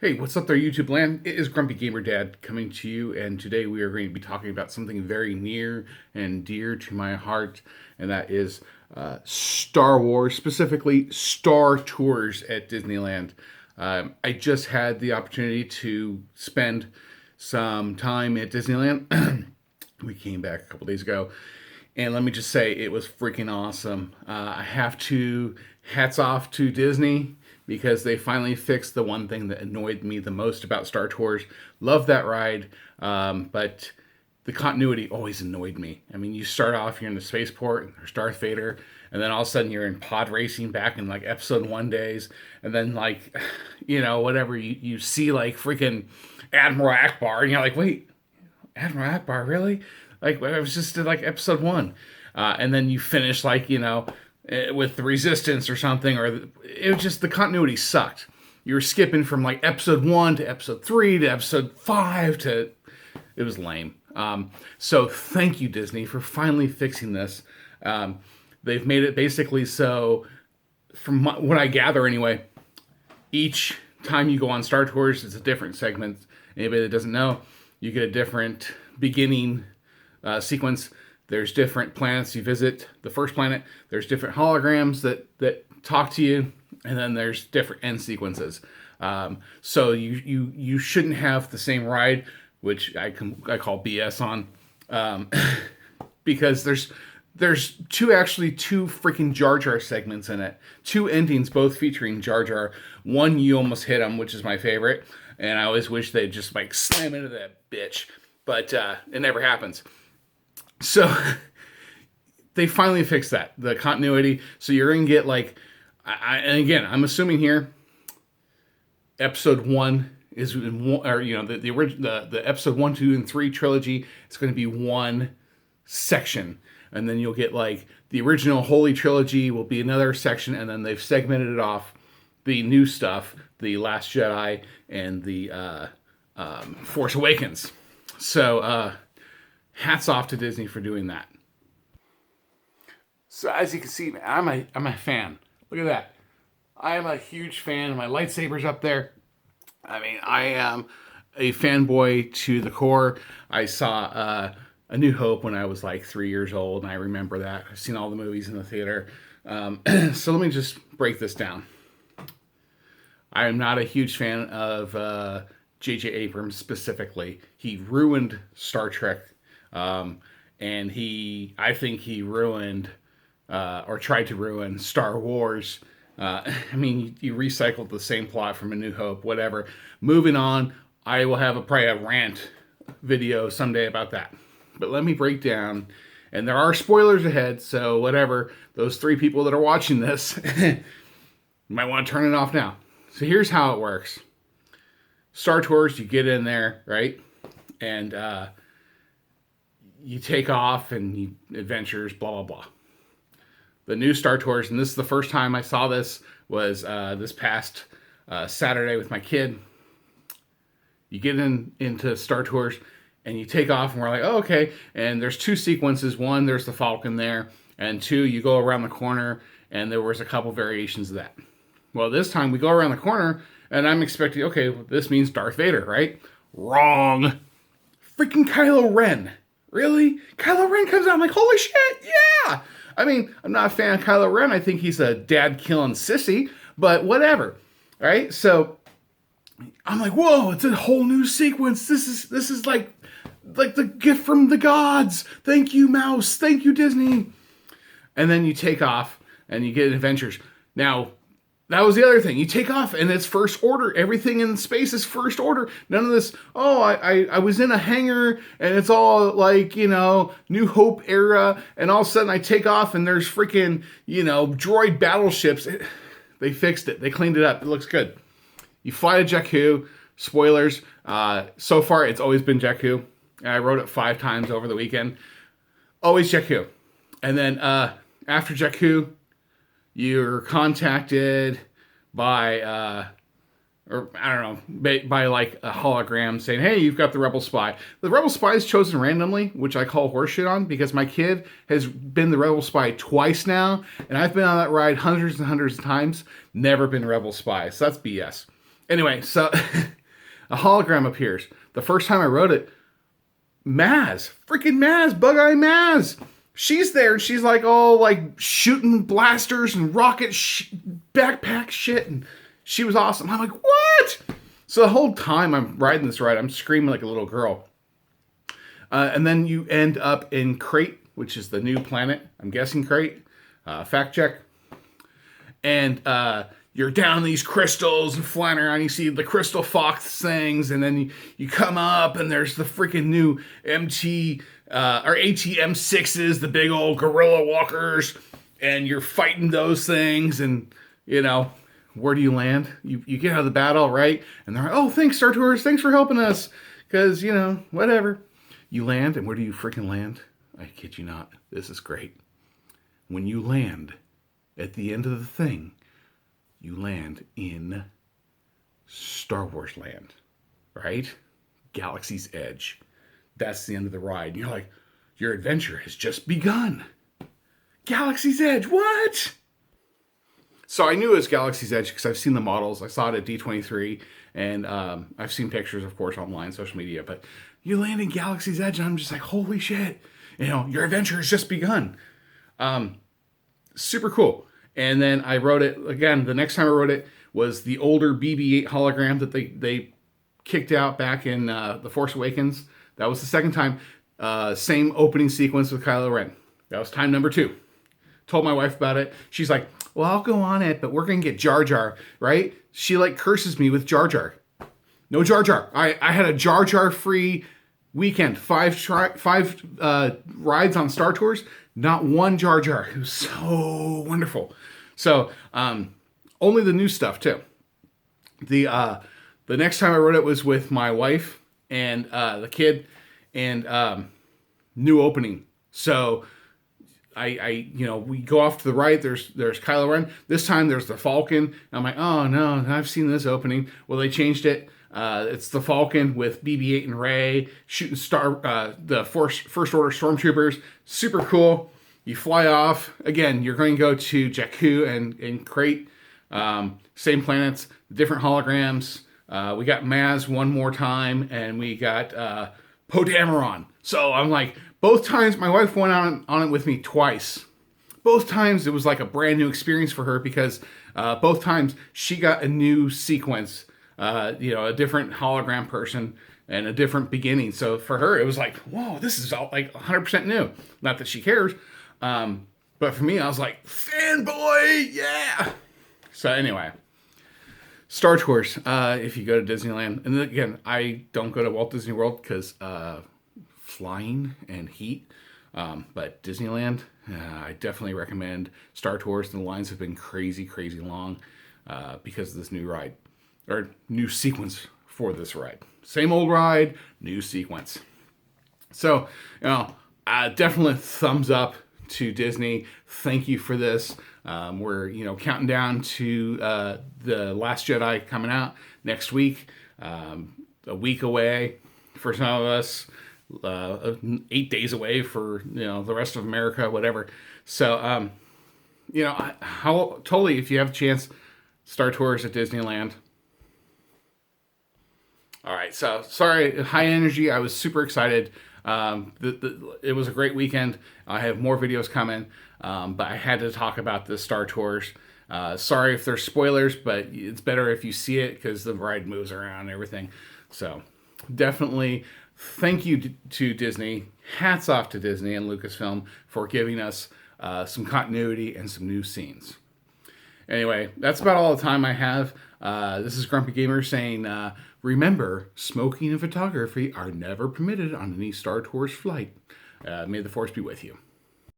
Hey, what's up there, YouTube land? It is Grumpy Gamer Dad coming to you, and today we are going to be talking about something very near and dear to my heart, and that is Star Wars, specifically Star Tours at Disneyland. I just had the opportunity to spend some time at Disneyland. We came back a couple days ago, and let me just say it was freaking awesome. I have to hats off to Disney because they finally fixed the one thing that annoyed me the most about Star Tours. Love that ride, but the continuity always annoyed me. I mean, you start off, you're in the spaceport, and there's Darth Vader, and then all of a sudden you're in pod racing back in like episode 1 days, and then like, whatever, you see like freaking Admiral Akbar, and you're like, wait, Admiral Akbar, really? Like, I was just in like episode 1. And then you finish like, with the Resistance or something, or it was just the continuity sucked. You were skipping from like episode 1 to episode 3 to episode 5 to it was lame. So thank you, Disney, for finally fixing this. They've made it basically so, from what I gather anyway, each time you go on Star Tours, it's a different segment. Anybody that doesn't know, you get a different beginning sequence. There's different planets you visit. The first planet, there's different holograms that talk to you, and then there's different end sequences. So you shouldn't have the same ride, which I call BS on, because there's two freaking Jar Jar segments in it. Two endings, both featuring Jar Jar. One, you almost hit him, which is my favorite, and I always wish they'd just like slam into that bitch, but it never happens. So they finally fixed that, the continuity. So you're gonna get like, and again, I'm assuming here, episode 1 is in one, or the original, the episode 1, 2, and 3 trilogy. It's going to be one section, and then you'll get like the original Holy Trilogy will be another section, and then they've segmented it off. The new stuff, the Last Jedi and the Force Awakens. So hats off to Disney for doing that. So as you can see, man, I'm a fan. Look at that. I am a huge fan. My lightsaber's up there. I mean, I am a fanboy to the core. I saw A New Hope when I was like 3 years old, and I remember that. I've seen all the movies in the theater. So let me just break this down. I am not a huge fan of J.J. Abrams specifically. He ruined Star Trek. And I think he ruined, or tried to ruin Star Wars. I mean, you recycled the same plot from A New Hope, whatever. Moving on, I will have probably a rant video someday about that. But let me break down, and there are spoilers ahead, so whatever. Those 3 people that are watching this, you might want to turn it off now. So here's how it works. Star Tours, you get in there, right? And, you take off and you adventures, blah, blah, blah. The new Star Tours, and this is the first time I saw this, was this past Saturday with my kid. You get into Star Tours and you take off, and we're like, oh, okay. And there's 2 sequences. 1, there's the Falcon there, and 2, you go around the corner, and there was a couple variations of that. Well, this time we go around the corner, and I'm expecting, okay, this means Darth Vader, right? Wrong. Freaking Kylo Ren. Really? Kylo Ren comes out, I'm like, holy shit, yeah! I mean, I'm not a fan of Kylo Ren. I think he's a dad-killing sissy, but whatever, right? So I'm like, whoa, it's a whole new sequence. This is like the gift from the gods. Thank you, Mouse. Thank you, Disney. And then you take off, and you get adventures. Now, that was the other thing. You take off, and it's first order. Everything in space is first order. None of this, oh, I was in a hangar, and it's all like, New Hope era, and all of a sudden I take off, and there's freaking, droid battleships. They fixed it. They cleaned it up. It looks good. You fly to Jakku. Spoilers. So far, it's always been Jakku. I rode it 5 times over the weekend. Always Jakku. And then after Jakku, you're contacted by, or I don't know, by like a hologram saying, hey, you've got the Rebel Spy. The Rebel Spy is chosen randomly, which I call horseshit on, because my kid has been the Rebel Spy twice now, and I've been on that ride hundreds and hundreds of times, never been Rebel Spy. So that's BS. Anyway, so a hologram appears. The first time I rode it, freaking Bug-Eye Maz. She's there and she's like all like shooting blasters and rocket backpack shit. And she was awesome. I'm like, what? So the whole time I'm riding this ride, I'm screaming like a little girl. And then you end up in Crait, which is the new planet. I'm guessing Crait. Fact check. And you're down these crystals and flying around. You see the crystal fox things, and then you come up, and there's the freaking new or ATM-6s, the big old gorilla walkers, and you're fighting those things, and where do you land? You get out of the battle, right? And they're like, oh, thanks, Star Tours, thanks for helping us, because whatever. You land, and where do you freaking land? I kid you not. This is great. When you land at the end of the thing, you land in Star Wars land, right? Galaxy's Edge. That's the end of the ride. And you're like, your adventure has just begun. Galaxy's Edge, what? So I knew it was Galaxy's Edge because I've seen the models. I saw it at D23, and I've seen pictures, of course, online, social media. But you land in Galaxy's Edge, and I'm just like, holy shit. Your adventure has just begun. Super cool. And then I rode it, again, the next time I rode it was the older BB-8 hologram that they kicked out back in The Force Awakens. That was the second time. Same opening sequence with Kylo Ren. That was time number 2. Told my wife about it. She's like, well, I'll go on it, but we're going to get Jar Jar, right? She curses me with Jar Jar. No Jar Jar. I had a Jar Jar free weekend. 5 rides on Star Tours. Not one Jar Jar. It was so wonderful. So, only the new stuff too. The next time I rode it was with my wife and the kid, and new opening. So we go off to the right. There's Kylo Ren. This time there's the Falcon. And I'm like, oh no, I've seen this opening. Well, they changed it. It's the Falcon with BB-8 and Rey shooting the First Order stormtroopers. Super cool. You fly off. Again, you're going to go to Jakku and Crait. Same planets, different holograms. We got Maz one more time, and we got Poe Dameron. So I'm like, both times, my wife went on it with me twice. Both times it was like a brand new experience for her because both times she got a new sequence. A different hologram person and a different beginning. So for her, it was like, whoa, this is all like 100% new. Not that she cares. But for me, I was like, fanboy, yeah. So anyway, Star Tours, if you go to Disneyland, and again, I don't go to Walt Disney World because flying and heat. But Disneyland, I definitely recommend Star Tours. And the lines have been crazy, crazy long because of this new ride. Or new sequence for this ride. Same old ride, new sequence. So, definitely thumbs up to Disney. Thank you for this. We're, counting down to The Last Jedi coming out next week. A week away for some of us. 8 days away for, the rest of America, whatever. So, totally, if you have a chance, Star Tours at Disneyland. All right, so sorry, high energy. I was super excited. It was a great weekend. I have more videos coming, but I had to talk about the Star Tours. Sorry if there's spoilers, but it's better if you see it because the ride moves around and everything. So definitely thank you to Disney. Hats off to Disney and Lucasfilm for giving us some continuity and some new scenes. Anyway, that's about all the time I have. This is Grumpy Gamer saying, remember, smoking and photography are never permitted on any Star Tours flight. May the Force be with you.